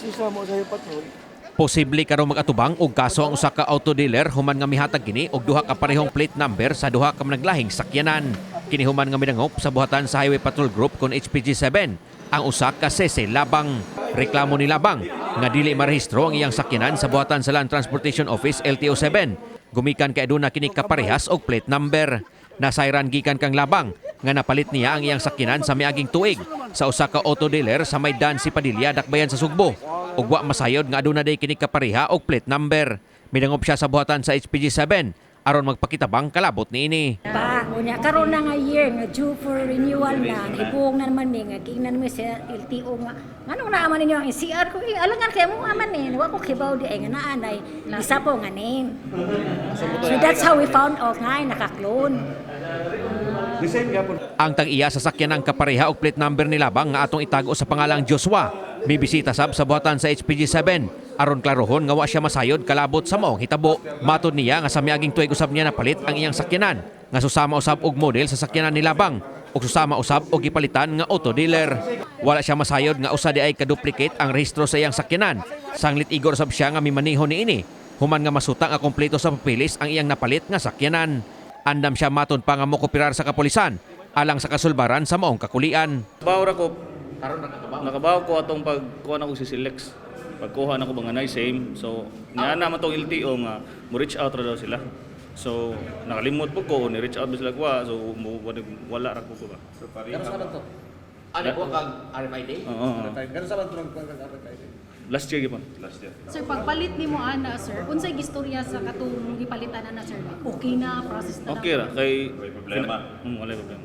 isama sa patrol. Posible karon mag-atubang og kaso ang usa ka auto dealer human nga mihatag kini og duha ka parehong plate number sa duha ka naglahing sakyanan. Kini human nga midangop sa buhatan sa Highway Patrol Group kon HPG7 ang usa ka sese labang. Reklamo ni Labang nga dili marehistro ang iyang sakyanan sa buhatan sa Land Transportation Office LTO7. Gumikan kay aduna kini kaparehas og plate number. Nasayran gikan kang Labang nga napalit niya ang iyang sakyanan sa miaging tuig sa usa ka auto dealer sa Maydan si Padilla, Dakbayan sa Sugbo. Ug wa masayod nga aduna day kini kapareha og plate number. Midangop siya sa buhatan sa HPG7 aron magpakitabang kalabot niini. Pa, unya karon na nga year nga due for renewal na, ibuong na naman ni nga giingnan mi sa LTO nga. Ngano na man ninyo ang CR ko alangan kay mo aman ni, wa ko kibaw di ay nga naanay. Isa po nga nin. So that's how we found out nga naka-clone. Ang tag-iya sa sakyan ng kapareha og plate number ni Labang nga atong itago sa pangalang Joshua. Bibisita sab sa buhatan sa HPG7 aron klarohon nga wa siya masayod kalabot sa maong hitabo. Matod niya nga sa miaging tuig usab niya napalit ang iyang sakyanan nga susama usab og model sa sakyanan ni Labang ug susama usab og gipalitan nga auto dealer. Wala siya masayod nga usa di ay kaduplicate ang rehistro sa iyang sakyanan. Sanglit igor sab siya nga mimaneho niini human nga masuta nga kompleto sa papilis ang iyang napalit nga sakyanan. Andam siya maton pa nga mokopirar sa kapulisan alang sa kasulbaran sa maong kakulian. Bawra ko nakabaw ko atong pagkuha na ko si Silex. Pagkuha na ko mga na same. So, niya naman tong LTO nga mo reach out ra daw sila. So, nakalimot po ko ni reach out ba sila kuha. So, wala ra ko ba. So, pareha sa to. Ano po kag RFID? Oo. Gano'n sa to ng Last year gipon. Last year. Sir, pagpalit nimo ana, sir, unsay gistorya sa katong gipalitan ana, sir? Okay na process na. Okay ra kay problema. Wala problema.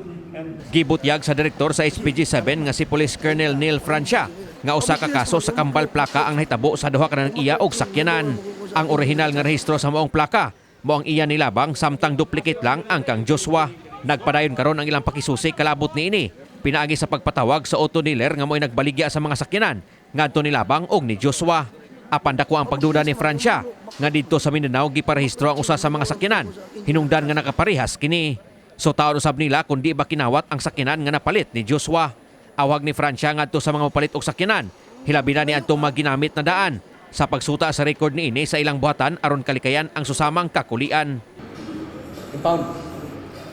Gibutyag sa direktor sa HPG7 nga si Police Colonel Neil Francia nga usa ka kaso sa kambal plaka ang nahitabo sa duha ka nang iya og sakyanan. Ang orihinal nga rehistro sa maong plaka mo ang iya ni Labang samtang duplicate lang ang kang Joshua. Nagpadayon karon ang ilang pakisusi kalabot niini. Pinaagi sa pagpatawag sa auto dealer nga mo'y nagbaligya sa mga sakyanan ngadto ni Labang og ni Joshua. Apan dako ang pagduda ni Francia nga didto sa Mindanao giparehistro ang usa sa mga sakyanan. Hinungdan nga nakaparehas kini. So taon usab nila kung di ba kinawat ang sakyanan nga napalit ni Joshua. Awag ni Francia ngadto sa mga mapalit og sakyanan. Hilabi na ni adtong maginamit na daan sa pagsuta sa record niini sa ilang buhatan aron kalikayan ang susamang kakulian.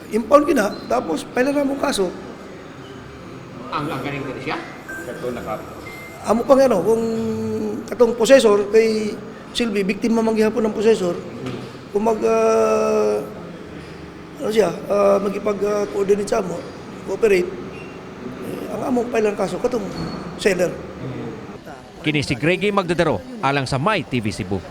Impound gina, tapos pala na mo kaso. Ang galing din siya? Amo pang ano, kung katong possessor kay Silvi, biktima man gihapon ng possessor, kung ano siya, magipag-coordinate sa amo, cooperate, ang among pailang kaso, katong seller. Kini si Greggy Magdadaro alang sa My TV Cebu.